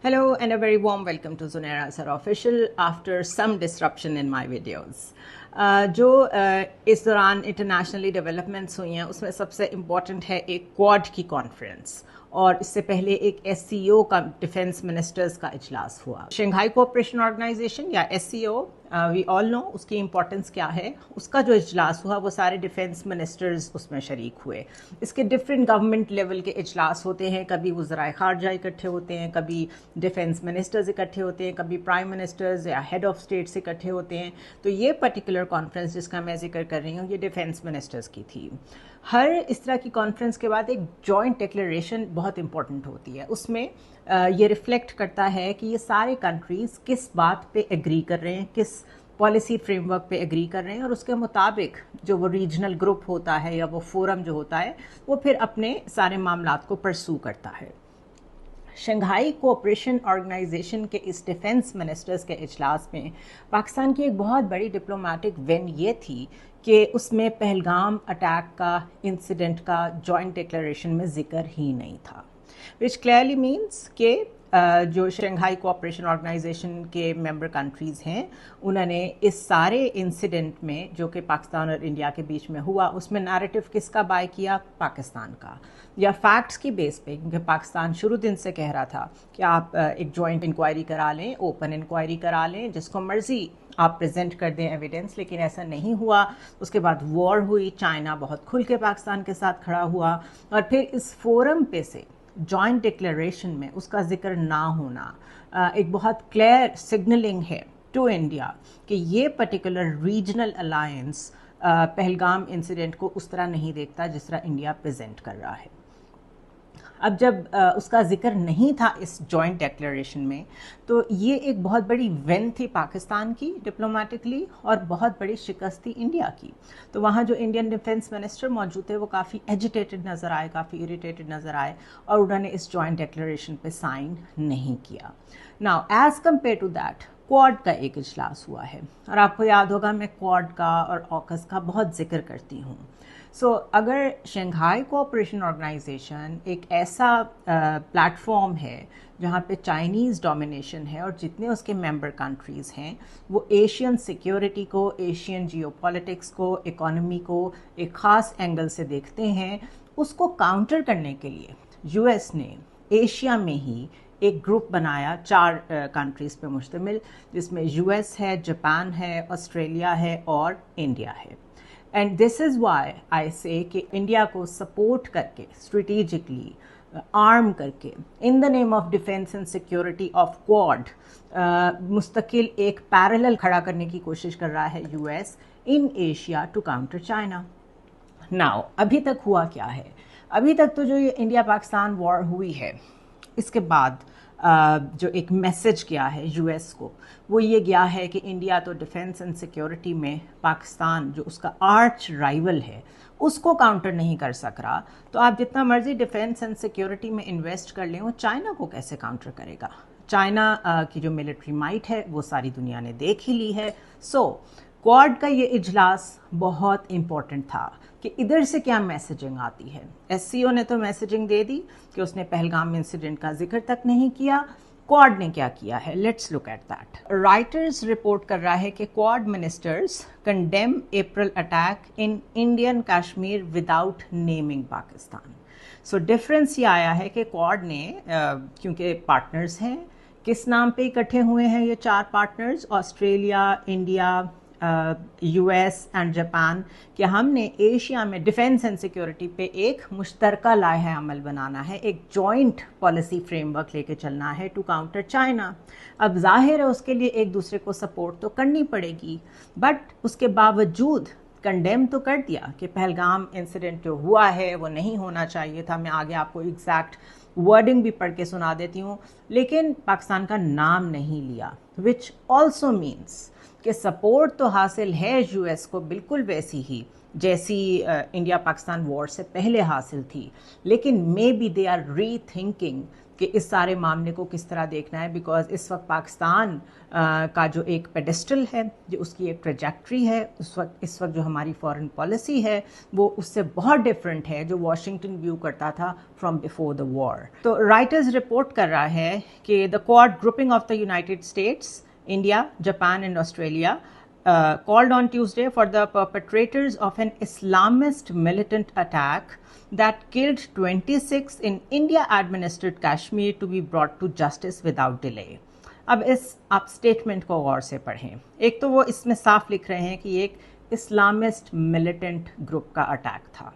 Hello and a very warm welcome to Zunaira Azhar Official after some disruption in my videos. जो इस दौरान internationally developments हुई हैं उसमें सबसे इम्पॉर्टेंट है एक क्वाड की कॉन्फ्रेंस और इससे पहले एक SCO का डिफेंस मिनिस्टर्स का इजलास हुआ। शंघाई कोऑपरेशन ऑर्गेनाइजेशन या SCO वी ऑल नो उसकी इम्पोर्टेंस क्या है। उसका जो इजलास हुआ वो सारे डिफेंस मिनिस्टर्स उसमें शरीक हुए। इसके डिफरेंट गवर्नमेंट लेवल के इजलास होते हैं, कभी वज़राए ख़ारजा इकट्ठे होते हैं, कभी डिफेंस मिनिस्टर्स इकट्ठे होते हैं, कभी प्राइम मिनिस्टर्स या हेड ऑफ स्टेट्स इकट्ठे होते हैं। तो ये पर्टिकुलर कॉन्फ्रेंस जिसका मैं जिक्र कर रही हूँ ये डिफेंस मिनिस्टर्स की थी। हर इस तरह की कॉन्फ्रेंस के बाद एक जॉइंट डिक्लेरेशन बहुत इंपॉर्टेंट होती है। उसमें ये रिफ्लेक्ट करता है कि ये सारे कंट्रीज़ किस बात पे एग्री कर रहे हैं, किस पॉलिसी फ्रेमवर्क पे एग्री कर रहे हैं और उसके मुताबिक जो वो रीजनल ग्रुप होता है या वो फोरम जो होता है वो फिर अपने सारे मामलात को परसू करता है। शंघाई कोऑपरेशन ऑर्गेनाइजेशन के इस डिफेंस मिनिस्टर्स के इजलास में पाकिस्तान की एक बहुत बड़ी डिप्लोमेटिक विन ये थी कि उसमें पहलगाम अटैक का इंसिडेंट का जॉइंट डिक्लेरेशन में जिक्र ही नहीं था, विच क्लियरली मीन्स कि जो शंघाई कोऑपरेशन ऑर्गेनाइजेशन के मेंबर कंट्रीज़ हैं उन्होंने इस सारे इंसिडेंट में जो कि पाकिस्तान और इंडिया के बीच में हुआ उसमें नैरेटिव किसका बाय किया, पाकिस्तान का, या फैक्ट्स की बेस पे, क्योंकि पाकिस्तान शुरू दिन से कह रहा था कि आप एक जॉइंट इंक्वायरी करा लें, ओपन इंक्वायरी करा लें, जिसको मर्जी आप प्रेजेंट कर दें एविडेंस, लेकिन ऐसा नहीं हुआ। उसके बाद वॉर हुई, चाइना बहुत खुल के पाकिस्तान के साथ खड़ा हुआ और फिर इस फोरम पे से जॉइंट डिक्लेरेशन में उसका जिक्र ना होना एक बहुत क्लियर सिग्नलिंग है टू इंडिया कि ये particular regional alliance Pahalgam incident को उस तरह नहीं देखता जिस तरह इंडिया प्रेजेंट कर रहा है। अब जब उसका जिक्र नहीं था इस जॉइंट डिक्लेरेशन में तो ये एक बहुत बड़ी विन थी पाकिस्तान की डिप्लोमेटिकली और बहुत बड़ी शिकस्त थी इंडिया की। तो वहाँ जो इंडियन डिफेंस मिनिस्टर मौजूद थे वो काफ़ी एजिटेटेड नज़र आए, काफ़ी इरिटेटेड नज़र आए और उन्होंने इस जॉइंट डिक्लेरेशन पे साइन नहीं किया। Now as compare to that Quad का एक इजलास हुआ है और आपको याद होगा मैं क्वाड का और ऑकस का बहुत जिक्र करती हूँ। अगर शंघाई कोऑपरेशन ऑर्गेनाइजेशन एक ऐसा प्लेटफॉर्म है जहाँ पे चाइनीज़ डोमिनेशन है और जितने उसके मेंबर कंट्रीज़ हैं वो एशियन सिक्योरिटी को, एशियन जियोपॉलिटिक्स को, इकोनॉमी को एक ख़ास एंगल से देखते हैं, उसको काउंटर करने के लिए US ने एशिया में ही एक ग्रुप बनाया 4 कंट्रीज़ पे मुश्तमिल, जिसमें US है, जापान है, ऑस्ट्रेलिया है और इंडिया है। And this is why I say कि इंडिया को सपोर्ट करके स्ट्रेटिजिकली आर्म करके in the name of defence and security of Quad मुस्तकिल एक पैरेलल खड़ा करने की कोशिश कर रहा है US in Asia to counter China. Now अभी तक हुआ क्या है? अभी तक तो जो ये इंडिया पाकिस्तान वॉर हुई है इसके बाद जो एक मैसेज गया है US को वो ये गया है कि इंडिया तो डिफेंस एंड सिक्योरिटी में पाकिस्तान जो उसका आर्च राइवल है उसको काउंटर नहीं कर सक रहा, तो आप जितना मर्जी डिफेंस एंड सिक्योरिटी में इन्वेस्ट कर लें वो चाइना को कैसे काउंटर करेगा। चाइना की जो मिलिट्री माइट है वो सारी दुनिया ने देख ही ली है। क्वाड का ये इजलास बहुत इम्पोर्टेंट था कि इधर से क्या मैसेजिंग आती है। SCO ने तो मैसेजिंग दे दी कि उसने पहलगाम इंसिडेंट का जिक्र तक नहीं किया। क्वाड ने क्या किया है, let's look at that. Writers report कर रहा है कि quad ministers condemn April attack in Indian Kashmir without naming Pakistan. Difference ये आया है कि क्वाड ने क्योंकि पार्टनर्स हैं, किस नाम पे इकट्ठे हुए हैं ये 4 partners, Australia, India, US and Japan, कि हमने एशिया में डिफेंस एंड सिक्योरिटी पे एक मुश्तरका लाहा अमल बनाना है, एक जॉइंट पॉलिसी फ्रेमवर्क लेके चलना है टू काउंटर चाइना। अब जाहिर है उसके लिए एक दूसरे को सपोर्ट तो करनी पड़ेगी, बट उसके बावजूद कंडेम तो कर दिया कि पहलगाम इंसिडेंट जो हुआ है वो नहीं होना चाहिए था। मैं आगे आपको एग्जैक्ट वर्डिंग भी पढ़ के सुना देती हूँ, लेकिन पाकिस्तान का नाम नहीं लिया, विच ऑल्सो मीन्स कि सपोर्ट तो हासिल है US को बिल्कुल वैसी ही जैसी इंडिया पाकिस्तान वॉर से पहले हासिल थी, लेकिन मे बी दे आर री थिंकिंग कि इस सारे मामले को किस तरह देखना है, बिकॉज इस वक्त पाकिस्तान का जो एक पेडेस्टल है, जो उसकी एक ट्रेजेक्ट्री है, इस वक्त जो हमारी फॉरेन पॉलिसी है वो उससे बहुत डिफरेंट है जो वाशिंगटन व्यू करता था फ्रॉम बिफोर द वॉर। तो राइटर्स रिपोर्ट कर रहा है कि the quad grouping of the United states, India, Japan and Australia called on Tuesday for the perpetrators of an Islamist militant attack that killed 26 in India-administered Kashmir to be brought to justice without delay. अब इस आप statement को गौर से पढ़ें। एक तो वो इसमें साफ लिख रहे हैं कि एक इस्लामिस्ट मिलिटेंट ग्रुप का अटैक था।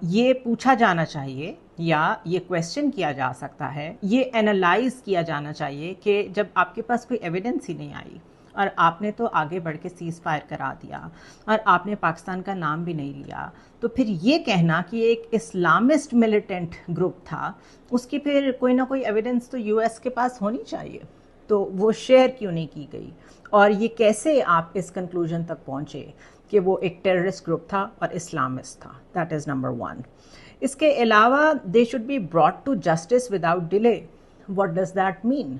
ये पूछा जाना चाहिए या ये क्वेश्चन किया जा सकता है, ये एनालाइज किया जाना चाहिए कि जब आपके पास कोई एविडेंस ही नहीं आई और आपने तो आगे बढ़ के सीज फायर करा दिया और आपने पाकिस्तान का नाम भी नहीं लिया, तो फिर ये कहना कि एक इस्लामिस्ट मिलिटेंट ग्रुप था, उसकी फिर कोई ना कोई एविडेंस तो यूएस के पास होनी चाहिए। तो वो शेयर क्यों नहीं की गई और ये कैसे आप इस कंक्लूजन तक पहुँचे कि वो एक टेररिस्ट ग्रुप था और इस्लामिस्ट था? That is number 1। इसके अलावा they should be brought to justice without delay. What does that mean?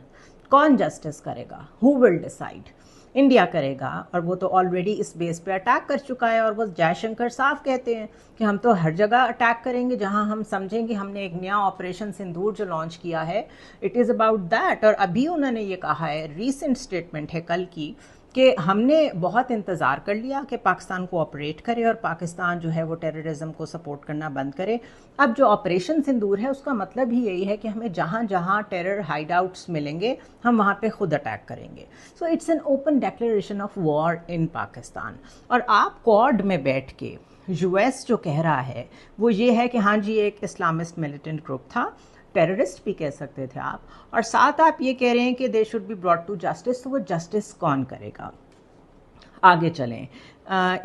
कौन जस्टिस करेगा? Who will decide? इंडिया करेगा, और वो तो ऑलरेडी इस बेस पे अटैक कर चुका है। और वो जयशंकर साफ कहते हैं कि हम तो हर जगह अटैक करेंगे जहां हम समझेंगे हमने एक नया ऑपरेशन सिंदूर जो लॉन्च किया है, इट इज़ अबाउट दैट। और अभी उन्होंने ये कहा है, रीसेंट स्टेटमेंट है कल की, कि हमने बहुत इंतज़ार कर लिया कि पाकिस्तान को ऑपरेट करे और पाकिस्तान जो है वो टेररिज्म को सपोर्ट करना बंद करे। अब जो ऑपरेशन सिंदूर है उसका मतलब ही यही है कि हमें जहाँ जहाँ टेरर हाइड आउट्स मिलेंगे हम वहाँ पे खुद अटैक करेंगे। So it's an open declaration of war in Pakistan. और आप क्वाड में बैठ के यूएस जो कह रहा है वो ये है कि हाँ जी एक इस्लामिस्ट मिलिटेंट ग्रुप था, टेररिस्ट भी कह सकते थे आप, और साथ आप ये कह रहे हैं कि they should be brought to justice. तो वो जस्टिस कौन करेगा? आगे चलें।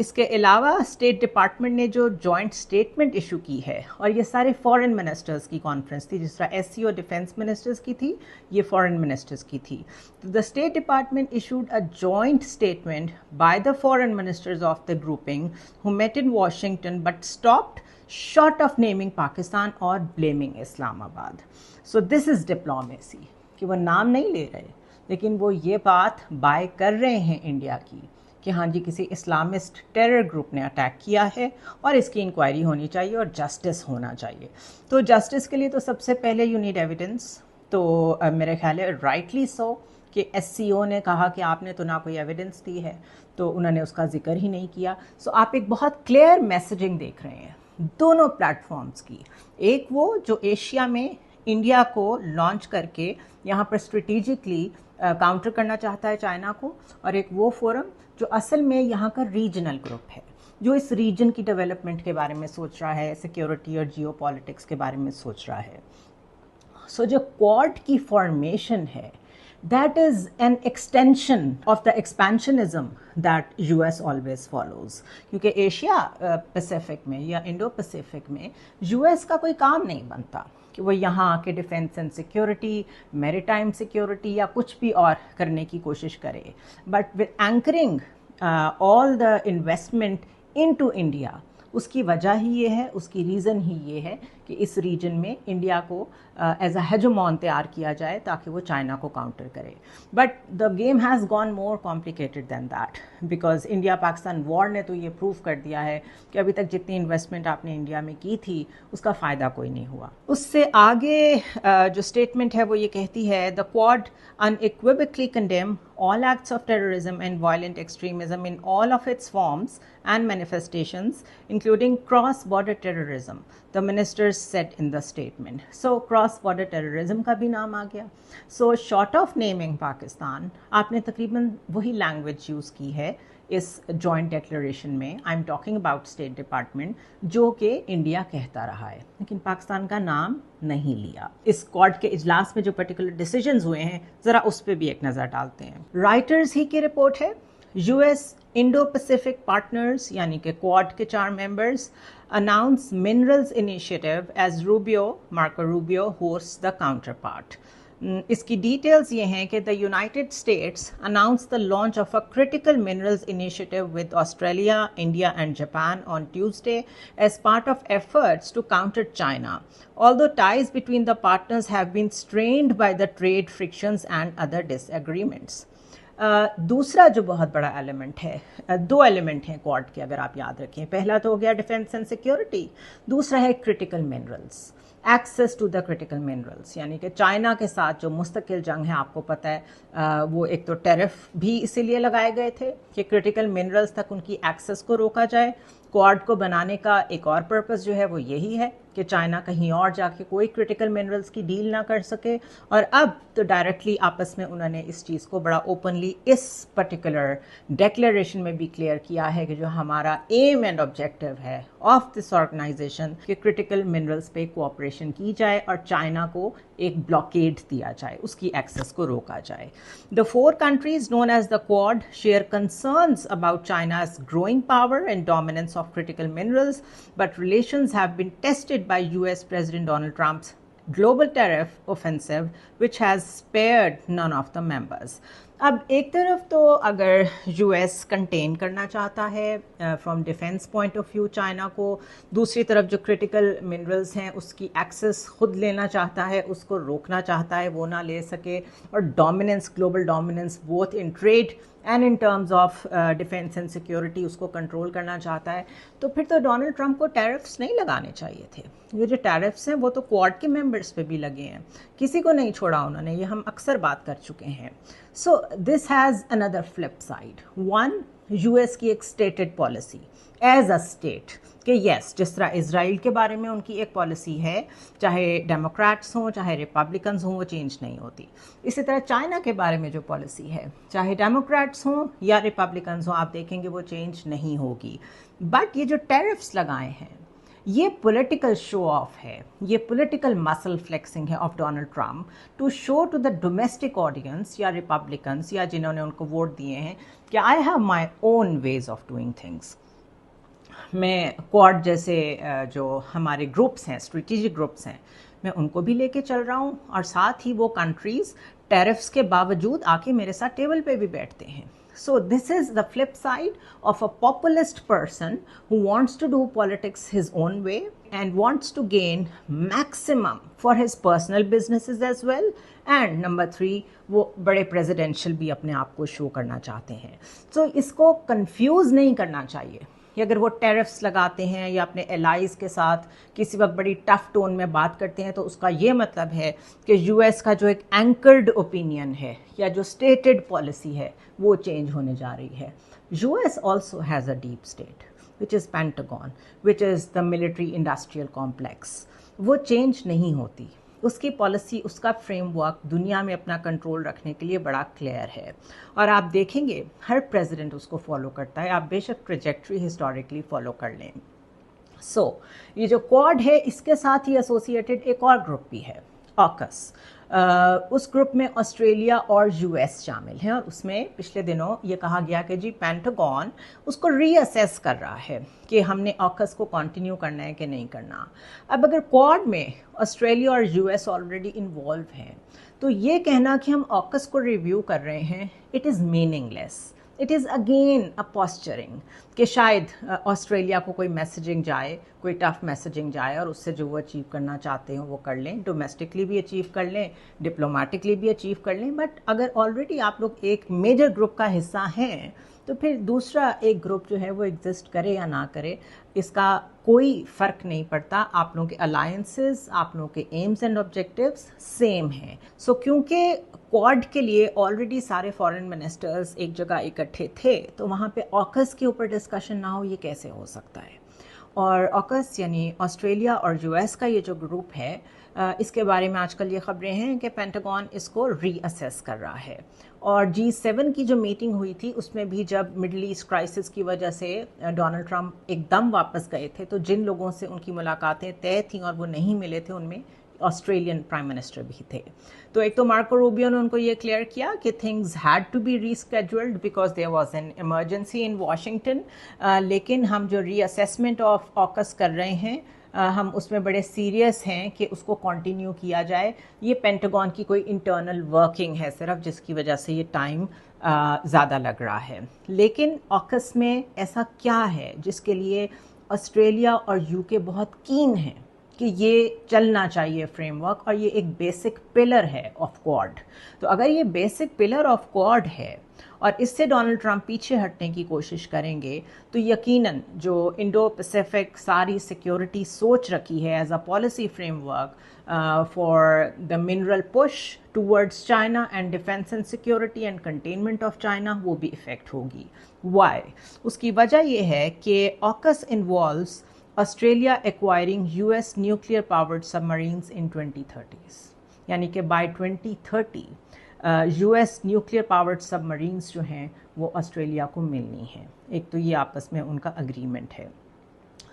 इसके अलावा स्टेट डिपार्टमेंट ने जो जॉइंट स्टेटमेंट इशू की है, और ये सारे फॉरेन मिनिस्टर्स की कॉन्फ्रेंस थी, जिस तरह एससीओ डिफेंस मिनिस्टर्स की थी, ये फॉरेन मिनिस्टर्स की थी। तो the state department issued a joint statement by the foreign ministers of the grouping who met in Washington but stopped short of naming Pakistan or blaming Islamabad. So this is diplomacy, कि वो नाम नहीं ले रहे लेकिन वो ये बात बाय कर रहे हैं इंडिया की कि हाँ जी किसी इस्लामिस्ट टेरर ग्रुप ने अटैक किया है और इसकी इंक्वायरी होनी चाहिए और जस्टिस होना चाहिए। तो जस्टिस के लिए तो सबसे पहले यू नीड एविडेंस। तो मेरे ख्याल है राइटली सो कि एससीओ ने कहा कि आपने तो ना कोई एविडेंस दी है, तो उन्होंने उसका जिक्र ही नहीं किया। सो आप एक बहुत क्लियर मैसेजिंग देख रहे हैं दोनों प्लेटफॉर्म्स की। एक वो जो एशिया में इंडिया को लॉन्च करके यहाँ पर स्ट्रेटेजिकली काउंटर करना चाहता है चाइना को, और एक वो फोरम जो असल में यहाँ का रीजनल ग्रुप है जो इस रीजन की डेवलपमेंट के बारे में सोच रहा है, सिक्योरिटी और जियोपॉलिटिक्स के बारे में सोच रहा है। सो जो क्वाड की फॉर्मेशन है that is an extension of the expansionism that US always follows, क्योंकि एशिया पैसिफिक में या इंडो पैसिफिक में US का कोई काम नहीं बनता कि वो यहाँ आके defence and security, maritime security या कुछ भी और करने की कोशिश करे, but with anchoring all the investment into India. उसकी वजह ही ये है, उसकी रीज़न ही ये है कि इस रीजन में इंडिया को एज अ हेजमॉन तैयार किया जाए ताकि वो चाइना को काउंटर करे। But the game has gone more complicated than that, because India Pakistan war ने तो ये प्रूव कर दिया है कि अभी तक जितनी इन्वेस्टमेंट आपने इंडिया में की थी उसका फ़ायदा कोई नहीं हुआ। उससे आगे जो स्टेटमेंट है वो ये कहती है, the quad unequivocally condemn all acts of terrorism and violent extremism in all of its forms and manifestations, including cross-border terrorism, the ministers said in the statement. So cross-border terrorism का भी नाम आ गया। So short of naming Pakistan, आपने तकरीबन वही language use की है इस जॉइंट डिक्लेरेशन में। I am talking about state department, जो कि इंडिया कहता रहा है लेकिन पाकिस्तान का नाम नहीं लिया। इस क्वाड के इजलास में जो पर्टिकुलर डिसीजंस हुए हैं ज़रा उस पर भी एक नज़र डालते हैं। राइटर्स ही की रिपोर्ट है, यूएस इंडो पैसिफिक पार्टनर्स यानी कि क्वाड के 4 members announce minerals initiative as Rubio, Marco Rubio hosts the counterpart. इसकी डिटेल्स ये हैं कि the United States announce the launch of a critical minerals initiative with Australia, India and Japan on Tuesday as part of efforts to counter China, although ties between the partners have been strained by the trade frictions and other disagreements. दूसरा जो बहुत बड़ा element है, दो element हैं quad के अगर आप याद रखें। पहला तो हो गया डिफेंस एंड सिक्योरिटी, दूसरा है critical minerals, access to the critical minerals. यानी कि चाइना के साथ जो मुस्तकिल जंग है, आपको पता है वो एक तो टैरिफ भी इसीलिए लगाए गए थे कि क्रिटिकल मिनरल्स तक उनकी एक्सेस को रोका जाए। क्वाड को बनाने का एक और पर्पस जो है वो यही है कि चाइना कहीं और जाके कोई क्रिटिकल मिनरल्स की डील ना कर सके। और अब तो डायरेक्टली आपस में उन्होंने इस चीज़ को बड़ा ओपनली इस पर्टिकुलर डिक्लेरेशन में भी क्लियर किया है कि जो हमारा एम एंड ऑब्जेक्टिव है ऑफ दिस ऑर्गेनाइजेशन कि क्रिटिकल मिनरल्स पे कोऑपरेशन की जाए और चाइना को एक ब्लॉकेड दिया जाए, उसकी एक्सेस को रोका जाए। The four countries known as the Quad share concerns about China's growing power and dominance of critical minerals, but relations have been tested by US President Donald Trump's global tariff offensive, which has spared none of the members. अब एक तरफ तो अगर US contain करना चाहता है from defence point of view China को, दूसरी तरफ जो क्रिटिकल मिनरल्स हैं उसकी एक्सेस खुद लेना चाहता है, उसको रोकना चाहता है वो ना ले सके, और dominance, global dominance both in trade and in terms of defence and security उसको कंट्रोल करना चाहता है, तो फिर तो डोनाल्ड ट्रंप को टैरिफ्स नहीं लगाने चाहिए थे। ये जो टैरिफ्स हैं वो तो क्वाड के मेंबर्स पे भी लगे हैं, किसी को नहीं छोड़ा उन्होंने, ये हम अक्सर बात कर चुके हैं। So this has another flip side. One, US की एक stated policy as a state कि येस, जिस तरह इसराइल के बारे में उनकी एक पॉलिसी है, चाहे डेमोक्रेट्स हों चाहे रिपब्लिकन्स हों, वो चेंज नहीं होती। इसी तरह चाइना के बारे में जो पॉलिसी है, चाहे डेमोक्रेट्स हों या रिपब्लिकन्स हों, आप देखेंगे वो चेंज नहीं होगी। बट ये जो टैरिफ्स लगाए हैं ये पॉलिटिकल शो ऑफ है, ये पॉलिटिकल मसल फ्लेक्सिंग है of Donald Trump to show to the domestic audience या रिपब्लिकन्स या जिन्होंने उनको वोट दिए हैं कि I have my own ways of doing things. मैं क्वाड जैसे जो हमारे ग्रुप्स हैं, स्ट्रेटेजिक ग्रुप्स हैं, मैं उनको भी लेके चल रहा हूँ, और साथ ही वो कंट्रीज़ टैरिफ्स के बावजूद आके मेरे साथ टेबल पे भी बैठते हैं। So this is the flip side of a populist person who wants to do politics his own way and wants to gain maximum for his personal businesses as well. And number 3, वो बड़े presidential भी अपने आप को show करना चाहते हैं। So इसको confuse नहीं करना चाहिए कि अगर वो टैरिफ्स लगाते हैं या अपने एलाइज के साथ किसी वक्त बड़ी टफ टोन में बात करते हैं तो उसका ये मतलब है कि यूएस का जो एक एंकर्ड ओपिनियन है या जो स्टेटेड पॉलिसी है वो चेंज होने जा रही है। US also has a deep state which is pentagon, which is the military industrial complex. वो चेंज नहीं होती, उसकी पॉलिसी, उसका फ्रेमवर्क दुनिया में अपना कंट्रोल रखने के लिए बड़ा क्लियर है, और आप देखेंगे हर प्रेसिडेंट उसको फॉलो करता है। आप बेशक ट्रेजेक्ट्री हिस्टोरिकली फॉलो कर लें। सो ये जो क्वाड है इसके साथ ही एसोसिएटेड एक और ग्रुप भी है, ऑकस। उस ग्रुप में ऑस्ट्रेलिया और यूएस शामिल हैं, और उसमें पिछले दिनों ये कहा गया कि जी पेंटागन उसको रीअसेस कर रहा है कि हमने ऑकस को कंटिन्यू करना है कि नहीं करना। अब अगर क्वाड में ऑस्ट्रेलिया और यूएस ऑलरेडी इन्वॉल्व हैं तो ये कहना कि हम ऑकस को रिव्यू कर रहे हैं, it is meaningless. It is again a posturing कि शायद ऑस्ट्रेलिया को कोई मैसेजिंग जाए, कोई टफ मैसेजिंग जाए, और उससे जो वो अचीव करना चाहते हैं वो कर लें, डोमेस्टिकली भी अचीव कर लें, डिप्लोमेटिकली भी अचीव कर लें। बट अगर ऑलरेडी आप लोग एक मेजर ग्रुप का हिस्सा हैं तो फिर दूसरा एक ग्रुप जो है वो एग्जिस्ट करे या ना करे, इसका कोई फ़र्क नहीं पड़ता। आप लोगों के अलायंसेस, आप लोगों के एम्स एंड ऑब्जेक्टिव्स सेम हैं। सो क्योंकि क्वाड के लिए ऑलरेडी सारे फॉरेन मिनिस्टर्स एक जगह इकट्ठे थे तो वहाँ पे ऑकस के ऊपर डिस्कशन ना हो, ये कैसे हो सकता है। और ऑकस यानी ऑस्ट्रेलिया और यूएस का ये जो ग्रुप है, इसके बारे में आजकल ये खबरें हैं कि पेंटागन इसको रीअसेस कर रहा है। और G7 की जो मीटिंग हुई थी उसमें भी जब मिडल ईस्ट क्राइसिस की वजह से डोनाल्ड ट्रंप एकदम वापस गए थे तो जिन लोगों से उनकी मुलाकातें तय थीं और वो नहीं मिले थे उनमें ऑस्ट्रेलियन प्राइम मिनिस्टर भी थे। तो एक तो मार्को रूबियो ने उनको ये क्लियर किया कि things had to be rescheduled because there was an emergency in Washington, लेकिन हम जो रीअसेसमेंट ऑफ ऑकस कर रहे हैं हम उसमें बड़े सीरियस हैं कि उसको कंटिन्यू किया जाए। ये पेंटागन की कोई इंटरनल वर्किंग है सिर्फ, जिसकी वजह से ये टाइम ज़्यादा लग रहा है। लेकिन ऑकस में ऐसा क्या है जिसके लिए ऑस्ट्रेलिया और यूके बहुत कीन हैं कि ये चलना चाहिए फ्रेमवर्क, और ये एक बेसिक पिलर है ऑफ क्वाड। तो अगर ये बेसिक पिलर ऑफ क्वाड है और इससे डोनाल्ड ट्रंप पीछे हटने की कोशिश करेंगे, तो यकीनन जो इंडो पैसिफिक सारी सिक्योरिटी सोच रखी है as a policy framework for the mineral push towards China and defence and security and containment of China, वो भी इफेक्ट होगी। वाई? उसकी वजह यह है कि AUKUS involves Australia acquiring US nuclear powered submarines in 2030, यानी कि by 2030 US nuclear powered submarines जो हैं वो ऑस्ट्रेलिया को मिलनी है। एक तो ये आपस में उनका अग्रीमेंट है।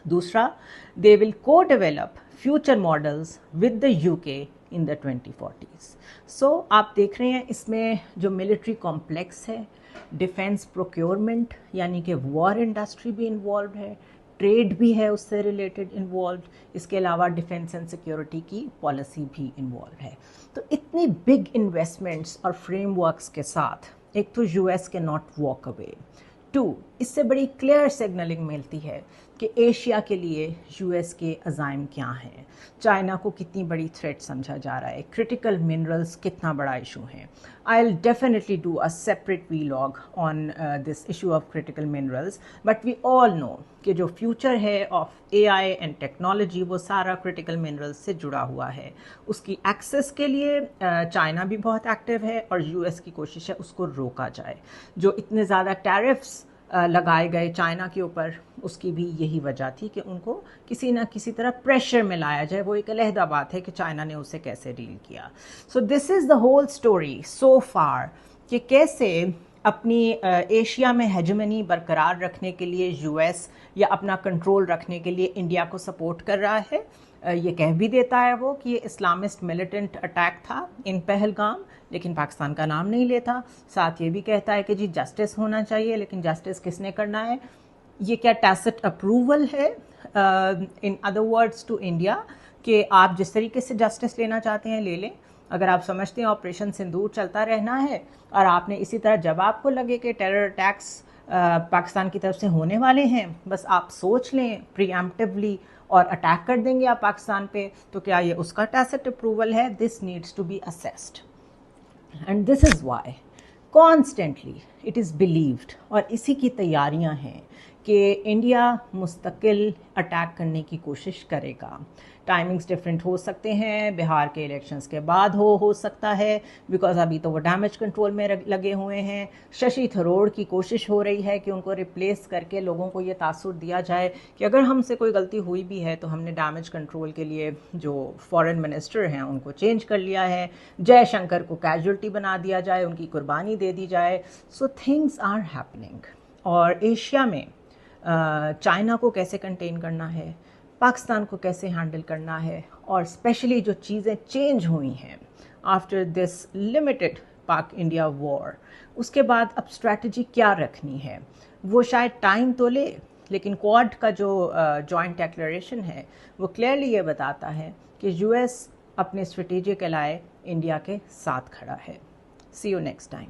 दूसरा, दे विल को develop future models with the UK in the 2040s। सो आप देख रहे हैं इसमें जो मिलिट्री कॉम्प्लेक्स है, डिफेंस प्रोक्योरमेंट यानी कि वॉर इंडस्ट्री भी इन्वॉल्व है, ट्रेड भी है उससे रिलेटेड इन्वॉल्व, इसके अलावा डिफेंस एंड सिक्योरिटी की पॉलिसी भी इन्वॉल्व है। तो इतनी बिग इन्वेस्टमेंट्स और फ्रेमवर्क्स के साथ एक तो यूएस के नॉट वॉक अवे, टू इससे बड़ी क्लियर सिग्नलिंग मिलती है कि एशिया के लिए यूएस के अज़ाइम क्या हैं, चाइना को कितनी बड़ी थ्रेट समझा जा रहा है, क्रिटिकल मिनरल्स कितना बड़ा इशू है। I will definitely do a separate vlog on this issue of critical minerals, but we all know कि जो फ्यूचर है ऑफ एआई एंड टेक्नोलॉजी वो सारा क्रिटिकल मिनरल्स से जुड़ा हुआ है। उसकी एक्सेस के लिए चाइना भी बहुत एक्टिव है और यूएस की कोशिश है उसको रोका जाए। जो इतने ज़्यादा टैरिफ्स लगाए गए चाइना के ऊपर, उसकी भी यही वजह थी कि उनको किसी ना किसी तरह प्रेशर में लाया जाए। वो एक अलहदा बात है कि चाइना ने उसे कैसे डील किया। So this is the whole story so far कि कैसे अपनी एशिया में हेजेमनी बरकरार रखने के लिए यूएस या अपना कंट्रोल रखने के लिए इंडिया को सपोर्ट कर रहा है। ये कह भी देता है वो कि ये इस्लामिस्ट मिलिटेंट अटैक था इन पहलगाम, लेकिन पाकिस्तान का नाम नहीं लेता। साथ ये भी कहता है कि जी जस्टिस होना चाहिए, लेकिन जस्टिस किसने करना है? ये क्या टैसिट अप्रूवल है in other words to India कि आप जिस तरीके से जस्टिस लेना चाहते हैं ले लें? अगर आप समझते हैं ऑपरेशन सिंदूर चलता रहना है और आपने इसी तरह जब आपको लगे कि टेरर अटैक्स पाकिस्तान की तरफ से होने वाले हैं, बस आप सोच लें प्रीएम्प्टिवली और अटैक कर देंगे आप पाकिस्तान पे, तो क्या ये उसका टैसिट अप्रूवल है? This needs to be assessed and this is why constantly it is believed, और इसी की तैयारियां हैं कि इंडिया मुस्तकिल अटैक करने की कोशिश करेगा। टाइमिंग्स डिफरेंट हो सकते हैं, बिहार के इलेक्शंस के बाद हो सकता है, बिकॉज अभी तो वो डैमेज कंट्रोल में लगे हुए हैं। शशि थरूर की कोशिश हो रही है कि उनको रिप्लेस करके लोगों को ये तासुर दिया जाए कि अगर हमसे कोई गलती हुई भी है तो हमने डैमेज कंट्रोल के लिए जो फॉरेन मिनिस्टर हैं उनको चेंज कर लिया है, जयशंकर को कैजुअल्टी बना दिया जाए, उनकी कुर्बानी दे दी जाए। So things are happening. और एशिया में चाइना को कैसे कंटेन करना है, पाकिस्तान को कैसे हैंडल करना है, और स्पेशली जो चीज़ें चेंज हुई हैं आफ्टर दिस लिमिटेड पाक इंडिया वॉर, उसके बाद अब स्ट्रैटेजी क्या रखनी है, वो शायद टाइम तो ले, लेकिन क्वाड का जो जॉइंट डिक्लेरेशन है वो क्लियरली ये बताता है कि यूएस अपने स्ट्रेटेजिक एलाय इंडिया के साथ खड़ा है। सी यू नेक्स्ट टाइम।